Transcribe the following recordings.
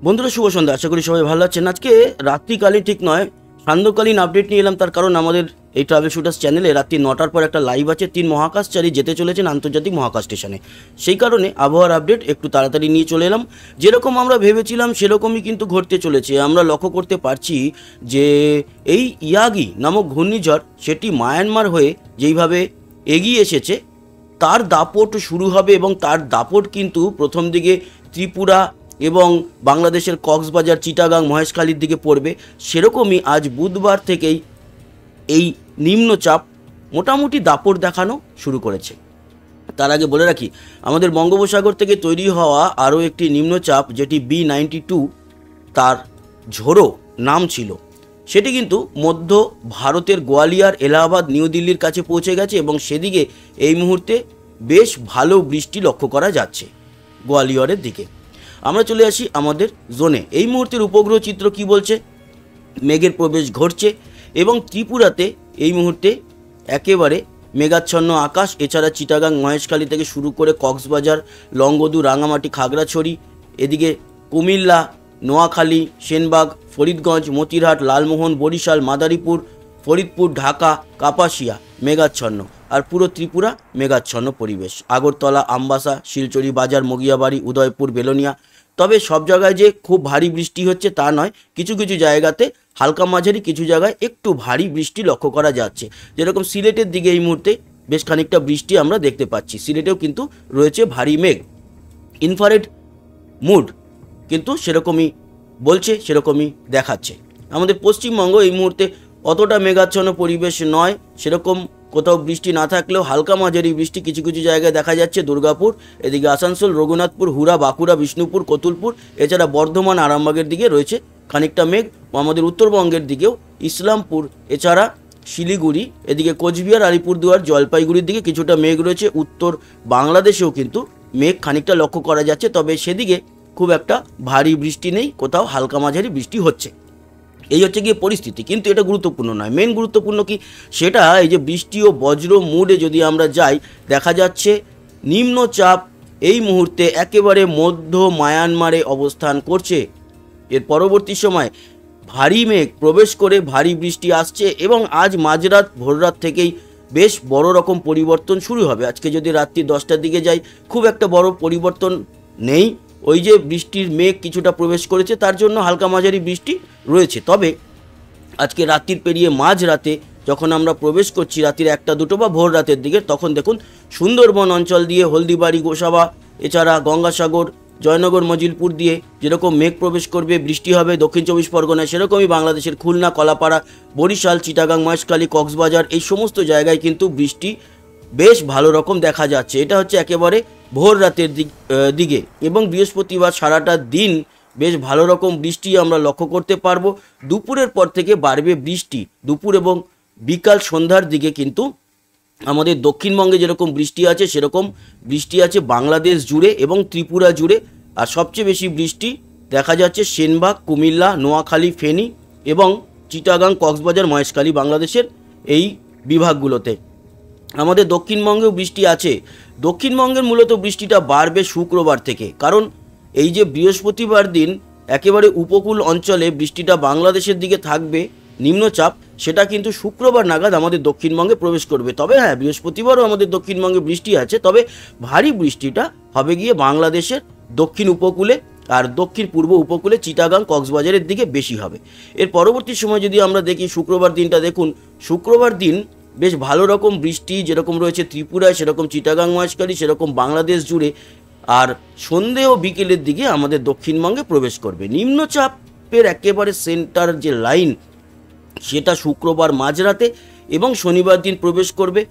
বন্ধুরা শুভ সন্ধ্যা। আশা করি সবাই ভালো আছেন। আজকে রাত্রিকালীন ঠিক নয়, সান্ধ্যকালীন আপডেট নিয়ে এলাম। তার কারণ আমাদের এই ট্রাভেল শুটার্স চ্যানেলে রাত্রি 9টার পর একটা লাইভ আছে। 3 মহাকাশচারী যেতে চলেছেন আন্তর্জাতিক মহাকাশ স্টেশনে। সেই কারণে আবহাওয়ার আপডেট একটু তাড়াতাড়ি নিয়ে চলে এলাম। যেরকম আমরা ভেবেছিলাম সেরকমই কিন্তু ঘটতে চলেছে। আমরা লক্ষ্য করতে পারছি যে এই ইয়াগি নামক ঘূর্ণিঝড় সেটি মায়ানমার হয়ে যেইভাবে এগিয়ে এসেছে তার দাপট শুরু হবে, এবং তার দাপট কিন্তু প্রথম দিকে ত্রিপুরা এবং বাংলাদেশের কক্সবাজার, চিটাগাং, মহেশখালীর দিকে পড়বে। সেরকমই আজ বুধবার থেকেই এই নিম্নচাপ মোটামুটি দাপট দেখানো শুরু করেছে। তার আগে বলে রাখি, আমাদের বঙ্গোপসাগর থেকে তৈরি হওয়া আরও একটি নিম্নচাপ যেটি B92, তার ঝোড়ো নাম ছিল, সেটি কিন্তু মধ্য ভারতের গোয়ালিয়র, এলাহাবাদ, নিউ দিল্লির কাছে পৌঁছে গেছে এবং সেদিকে এই মুহূর্তে বেশ ভালো বৃষ্টি লক্ষ্য করা যাচ্ছে গোয়ালিয়রের দিকে। আমরা চলে আসি আমাদের জোনে। এই মুহূর্তের উপগ্রহ চিত্র কি বলছে? মেঘের প্রবেশ ঘটছে এবং ত্রিপুরাতে এই মুহূর্তে একেবারে মেঘাচ্ছন্ন আকাশ। এছাড়া চিটাগাং, মহেশখালী থেকে শুরু করে কক্সবাজার, লংগদু, রাঙামাটি, খাগড়াছড়ি, এদিকে কুমিল্লা, নোয়াখালী, সেনবাগ, ফরিদগঞ্জ, মতিরহাট, লালমোহন, বরিশাল, মাদারীপুর, ফরিদপুর, ঢাকা, কাপাসিয়া মেঘাচ্ছন্ন। আর পুরো ত্রিপুরা মেঘাচ্ছন্ন পরিবেশ। আগরতলা, আমবাসা, শিলচরি বাজার, মগিয়াবাড়ি, উদয়পুর, বেলোনিয়া। তবে সব জায়গায় যে খুব ভারী বৃষ্টি হচ্ছে তা নয়, কিছু কিছু জায়গাতে হালকা মাঝারি, কিছু জায়গায় একটু ভারী বৃষ্টি লক্ষ্য করা যাচ্ছে। যেরকম সিলেটের দিকে এই মুহূর্তে বেশ খানিকটা বৃষ্টি আমরা দেখতে পাচ্ছি। সিলেটেও কিন্তু রয়েছে ভারী মেঘ। ইনফ্রারেড মুড কিন্তু সেরকমই বলছে, সেরকমই দেখাচ্ছে। আমাদের পশ্চিমবঙ্গ এই মুহূর্তে অতটা মেঘাচ্ছন্ন পরিবেশ নয়, সেরকম কোথাও বৃষ্টি না থাকলেও হালকা মাঝারি বৃষ্টি কিছু কিছু জায়গায় দেখা যাচ্ছে। দুর্গাপুর, এদিকে আসানসোল, রঘুনাথপুর, হুরা, বাঁকুড়া, বিষ্ণুপুর, কতুলপুর, এছাড়া বর্ধমান, আরামবাগের দিকে রয়েছে খানিকটা মেঘ। আমাদের উত্তরবঙ্গের দিকেও ইসলামপুর, এছাড়া শিলিগুড়ি, এদিকে কোচবিহার, আলিপুরদুয়ার, জলপাইগুড়ির দিকে কিছুটা মেঘ রয়েছে। উত্তর বাংলাদেশেও কিন্তু মেঘ খানিকটা লক্ষ্য করা যাচ্ছে, তবে সেদিকে খুব একটা ভারী বৃষ্টি নেই, কোথাও হালকা মাঝারি বৃষ্টি হচ্ছে। এই হচ্ছে গিয়ে পরিস্থিতি। কিন্তু এটা গুরুত্বপূর্ণ নয়। মেন গুরুত্বপূর্ণ কি, সেটা এই যে বৃষ্টি ও বজ্র মুডে যদি আমরা যাই, দেখা যাচ্ছে নিম্নচাপ এই মুহূর্তে একেবারে মধ্য মায়ানমারে অবস্থান করছে। এর পরবর্তী সময় ভারী মেঘ প্রবেশ করে ভারী বৃষ্টি আসছে এবং আজ মাঝরাত ভোররাত থেকেই বেশ বড় রকম পরিবর্তন শুরু হবে। আজকে যদি রাত্রি 10টার দিকে যাই, খুব একটা বড় পরিবর্তন নেই। ওই যে বৃষ্টির মেঘ কিছুটা প্রবেশ করেছে, তার জন্য হালকা মাঝারি বৃষ্টি রয়েছে। তবে আজকে রাত্রির পেরিয়ে মাঝরাতে যখন আমরা প্রবেশ করছি, রাত্রির 1টা 2টো বা ভোর রাতের দিকে, তখন দেখুন সুন্দরবন অঞ্চল দিয়ে হলদিবাড়ি, গোসাবা, এছাড়া গঙ্গাসাগর, জয়নগর, মজিলপুর দিয়ে যেরকম মেঘ প্রবেশ করবে, বৃষ্টি হবে। দক্ষিণ 24 পরগনায় সেরকমই বাংলাদেশের খুলনা, কলাপাড়া, বরিশাল, চিটাগাং, মহেশখালী, কক্সবাজার, এই সমস্ত জায়গায় কিন্তু বৃষ্টি বেশ ভালো রকম দেখা যাচ্ছে। এটা হচ্ছে একেবারে ভোর রাতের দিকে এবং বৃহস্পতিবার সারাটা দিন বেশ ভালো রকম বৃষ্টি আমরা লক্ষ্য করতে পারবো। দুপুরের পর থেকে বাড়বে বৃষ্টি। দুপুর এবং বিকাল সন্ধ্যার দিকে কিন্তু আমাদের দক্ষিণবঙ্গে যেরকম বৃষ্টি আছে সেরকম বৃষ্টি আছে বাংলাদেশ জুড়ে এবং ত্রিপুরা জুড়ে। আর সবচেয়ে বেশি বৃষ্টি দেখা যাচ্ছে সেনবাগ, কুমিল্লা, নোয়াখালী, ফেনী এবং চিটাগাং, কক্সবাজার, মহেশখালী, বাংলাদেশের এই বিভাগগুলোতে। আমাদের দক্ষিণবঙ্গেও বৃষ্টি আছে। দক্ষিণবঙ্গের মূলত বৃষ্টিটা বাড়বে শুক্রবার থেকে, কারণ এই যে বৃহস্পতিবার দিন একেবারে উপকূল অঞ্চলে বৃষ্টিটা বাংলাদেশের দিকে থাকবে নিম্নচাপ, সেটা কিন্তু শুক্রবার নাগাদ আমাদের দক্ষিণবঙ্গে প্রবেশ করবে। তবে হ্যাঁ, বৃহস্পতিবারও আমাদের দক্ষিণবঙ্গে বৃষ্টি আছে, তবে ভারী বৃষ্টিটা হবে গিয়ে বাংলাদেশের দক্ষিণ উপকূলে আর দক্ষিণ পূর্ব উপকূলে, চিটাগাং, কক্সবাজারের দিকে বেশি হবে। এর পরবর্তী সময় যদি আমরা দেখি শুক্রবার দিনটা, দেখুন শুক্রবার দিন বেশ ভালো রকম বৃষ্টি যেরকম রয়েছে ত্রিপুরায়, সেরকম চিটাগাং, মহেশখালী, সেরকম বাংলাদেশ জুড়ে। আর সন্ধে ও বিকেলের দিকে আমাদের দক্ষিণবঙ্গে প্রবেশ করবে নিম্নচাপের একেবারে সেন্টার যে লাইন, সেটা শুক্রবার মাঝরাতে এবং শনিবার দিন প্রবেশ করবে।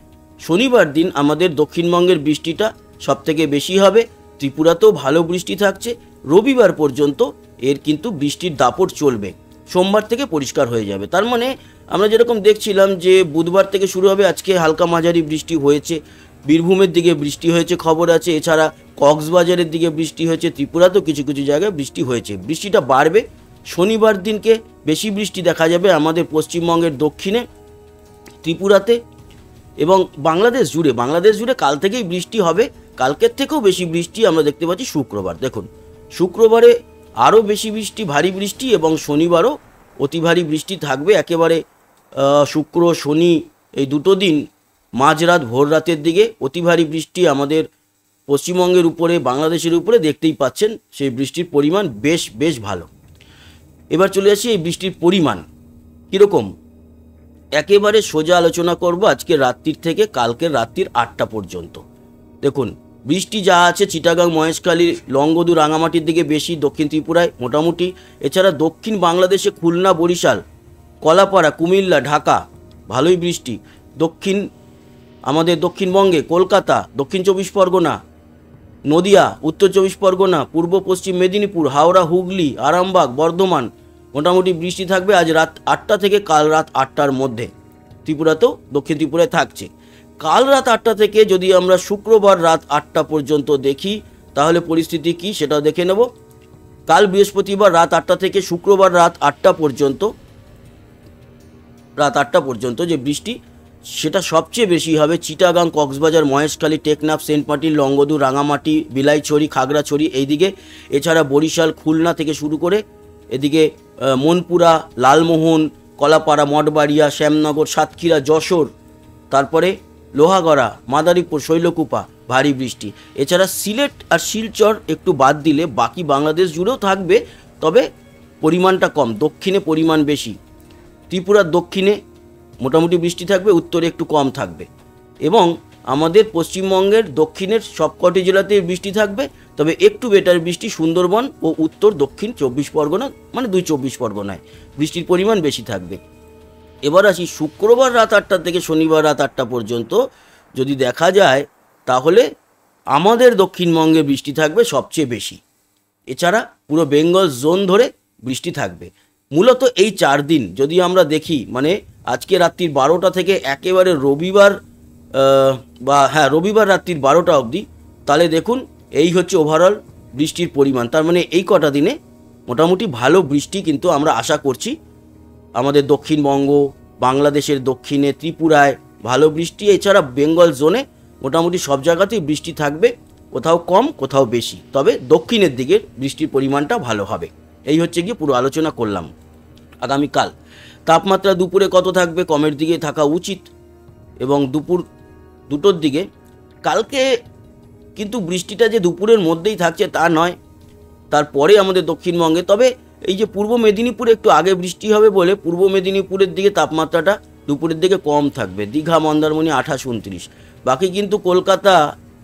শনিবার দিন আমাদের দক্ষিণবঙ্গের বৃষ্টিটা সবথেকে বেশি হবে। ত্রিপুরাতেও ভালো বৃষ্টি থাকছে। রবিবার পর্যন্ত এর কিন্তু বৃষ্টির দাপট চলবে। সোমবার থেকে পরিষ্কার হয়ে যাবে। তার মানে আমরা যেরকম দেখছিলাম যে বুধবার থেকে শুরু হবে, আজকে হালকা মাঝারি বৃষ্টি হয়েছে, বীরভূমের দিকে বৃষ্টি হয়েছে খবর আছে, এছাড়া কক্সবাজারের দিকে বৃষ্টি হয়েছে, ত্রিপুরাতেও কিছু কিছু জায়গায় বৃষ্টি হয়েছে। বৃষ্টিটা বাড়বে। শনিবার দিনকে বেশি বৃষ্টি দেখা যাবে আমাদের পশ্চিমবঙ্গের দক্ষিণে, ত্রিপুরাতে এবং বাংলাদেশ জুড়ে কাল থেকেই বৃষ্টি হবে। কালকের থেকেও বেশি বৃষ্টি আমরা দেখতে পাচ্ছি শুক্রবার। দেখুন শুক্রবারে আরও বেশি বৃষ্টি, ভারী বৃষ্টি, এবং শনিবারও অতি ভারী বৃষ্টি থাকবে। একেবারে শুক্র শনি এই দুটো দিন মাঝরাত ভোর রাতের দিকে অতি ভারী বৃষ্টি আমাদের পশ্চিমবঙ্গের উপরে, বাংলাদেশের উপরে দেখতেই পাচ্ছেন। সেই বৃষ্টির পরিমাণ বেশ ভালো। এবার চলে আসি এই বৃষ্টির পরিমাণ কীরকম, একেবারে সোজা আলোচনা করব আজকে রাত্রির থেকে কালকের রাত্রির 8টা পর্যন্ত। দেখুন বৃষ্টি যা আছে চিটাগাং, মহেশখালী, লংগদু, রাঙামাটির দিকে বেশি, দক্ষিণ ত্রিপুরায় মোটামুটি। এছাড়া দক্ষিণ বাংলাদেশে খুলনা, বরিশাল, কলাপাড়া, কুমিল্লা, ঢাকা ভালোই বৃষ্টি। আমাদের দক্ষিণবঙ্গে কলকাতা, দক্ষিণ 24 পরগনা, নদিয়া, উত্তর 24 পরগনা, পূর্ব পশ্চিম মেদিনীপুর, হাওড়া, হুগলি, আরামবাগ, বর্ধমান মোটামুটি বৃষ্টি থাকবে আজ রাত 8টা থেকে কাল রাত 8টার মধ্যে। ত্রিপুরাতেও, দক্ষিণ ত্রিপুরায় থাকছে। কাল রাত 8টা থেকে যদি আমরা শুক্রবার রাত 8টা পর্যন্ত দেখি তাহলে পরিস্থিতি কি সেটাও দেখে নেব। কাল বৃহস্পতিবার রাত 8টা থেকে শুক্রবার রাত 8টা পর্যন্ত যে বৃষ্টি সেটা সবচেয়ে বেশি হবে চিটাগাং, কক্সবাজার, মহেশখালী, টেকনাফ, সেন্ট মার্টিন, লংগদু, রাঙামাটি, বিলাইছড়ি, খাগড়াছড়ি এইদিকে। এছাড়া বরিশাল, খুলনা থেকে শুরু করে এদিকে মনপুরা, লালমোহন, কলাপাড়া, মঠবাড়িয়া, শ্যামনগর, সাতক্ষীরা, যশোর, তারপরে লোহাগড়া, মাদারীপুর, শৈলকুপা ভারী বৃষ্টি। এছাড়া সিলেট আর শিলচর একটু বাদ দিলে বাকি বাংলাদেশ জুড়েও থাকবে, তবে পরিমাণটা কম, দক্ষিণে পরিমাণ বেশি। ত্রিপুরার দক্ষিণে মোটামুটি বৃষ্টি থাকবে, উত্তরে একটু কম থাকবে। এবং আমাদের পশ্চিমবঙ্গের দক্ষিণের সবকটি জেলাতে বৃষ্টি থাকবে, তবে একটু বেটার বৃষ্টি সুন্দরবন ও উত্তর দক্ষিণ 24 পরগনা, মানে 24 পরগনায় বৃষ্টির পরিমাণ বেশি থাকবে। এবার আসি শুক্রবার রাত 8টা থেকে শনিবার রাত 8টা পর্যন্ত যদি দেখা যায় তাহলে আমাদের দক্ষিণবঙ্গে বৃষ্টি থাকবে সবচেয়ে বেশি। এছাড়া পুরো বেঙ্গল জোন ধরে বৃষ্টি থাকবে। মূলত এই 4 দিন যদি আমরা দেখি, মানে আজকে রাত্রির 12টা থেকে একেবারে রবিবার রবিবার রাত্রির 12টা অবধি, তাহলে দেখুন এই হচ্ছে ওভারঅল বৃষ্টির পরিমাণ। তার মানে এই কটা দিনে মোটামুটি ভালো বৃষ্টি কিন্তু আমরা আশা করছি। আমাদের দক্ষিণবঙ্গ, বাংলাদেশের দক্ষিণে, ত্রিপুরায় ভালো বৃষ্টি। এছাড়া বেঙ্গল জোনে মোটামুটি সব জায়গাতেই বৃষ্টি থাকবে, কোথাও কম কোথাও বেশি, তবে দক্ষিণের দিকের বৃষ্টির পরিমাণটা ভালো হবে। এই হচ্ছে গিয়ে পুরো আলোচনা করলাম। আগামীকাল তাপমাত্রা দুপুরে কত থাকবে, কমের দিকে থাকা উচিত, এবং দুপুর 2টোর দিকে। কালকে কিন্তু বৃষ্টিটা যে দুপুরের মধ্যেই থাকছে তা নয়, তারপরে আমাদের দক্ষিণবঙ্গে। তবে এই যে পূর্ব মেদিনীপুরে একটু আগে বৃষ্টি হবে বলে পূর্ব মেদিনীপুরের দিকে তাপমাত্রাটা দুপুরের দিকে কম থাকবে। দীঘা, মন্দারমণি 28-29, বাকি কিন্তু কলকাতা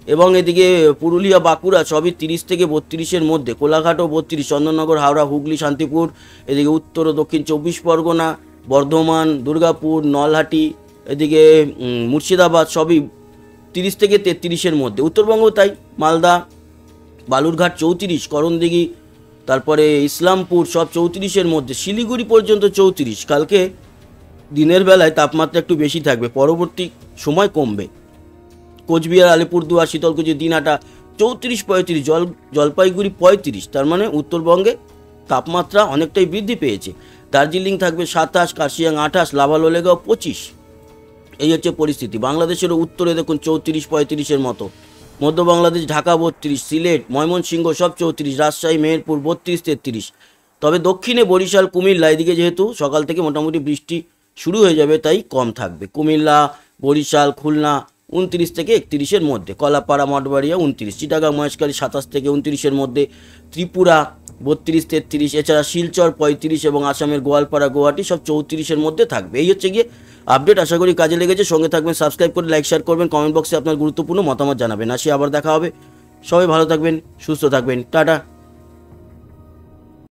এবং এদিকে পুরুলিয়া, বাঁকুড়া সবই 30 থেকে 32-এর মধ্যে। কোলাঘাটও 32, চন্দননগর, হাওড়া, হুগলি, শান্তিপুর, এদিকে উত্তর ও দক্ষিণ 24 পরগনা, বর্ধমান, দুর্গাপুর, নলহাটি, এদিকে মুর্শিদাবাদ সবই 30 থেকে 33-এর মধ্যে। উত্তরবঙ্গ তাই, মালদা, বালুরঘাট 34, করণদিঘি, তারপরে ইসলামপুর সব 34-এর মধ্যে। শিলিগুড়ি পর্যন্ত 34। কালকে দিনের বেলায় তাপমাত্রা একটু বেশি থাকবে, পরবর্তী সময় কমবে। কোচবিহার, আলিপুরদুয়ার, শীতলকুচি, দিনহাটা 34-35, জলপাইগুড়ি 35। তার মানে উত্তরবঙ্গে তাপমাত্রা অনেকটাই বৃদ্ধি পেয়েছে। দার্জিলিং থাকবে 27, কার্শিয়াং 28, লাভালোলেগাঁও 25। এই হচ্ছে পরিস্থিতি। বাংলাদেশের উত্তরে দেখুন 34-35-এর মতো। মধ্য বাংলাদেশ, ঢাকা 32, সিলেট, ময়মনসিংহ সব 34, রাজশাহী, মেহেরপুর 32-33। তবে দক্ষিণে বরিশাল, কুমিল্লা এদিকে যেহেতু সকাল থেকে মোটামুটি বৃষ্টি শুরু হয়ে যাবে তাই কম থাকবে। কুমিল্লা, বরিশাল, খুলনা 29 থেকে 31-এর মধ্যে। কলাপাড়া, মঠবাড়িয়া 29, চিটাগাং, মহেশখালী 27 থেকে 29-এর মধ্যে। ত্রিপুরা 32-33, এছাড়া শিলচর 35 এবং আসামের গোয়ালপাড়া, গুয়াহাটি সব 34-এর মধ্যে থাকবে। এই হচ্ছে গিয়ে আপডেট। আশা করি কাজে লেগেছে। সঙ্গে থাকবেন, সাবস্ক্রাইব করে লাইক শেয়ার করবেন, কমেন্ট বক্সে আপনার গুরুত্বপূর্ণ মতামত জানাবেন। আসি আবার দেখা হবে। সবাই ভালো থাকবেন, সুস্থ থাকবেন, টাটা।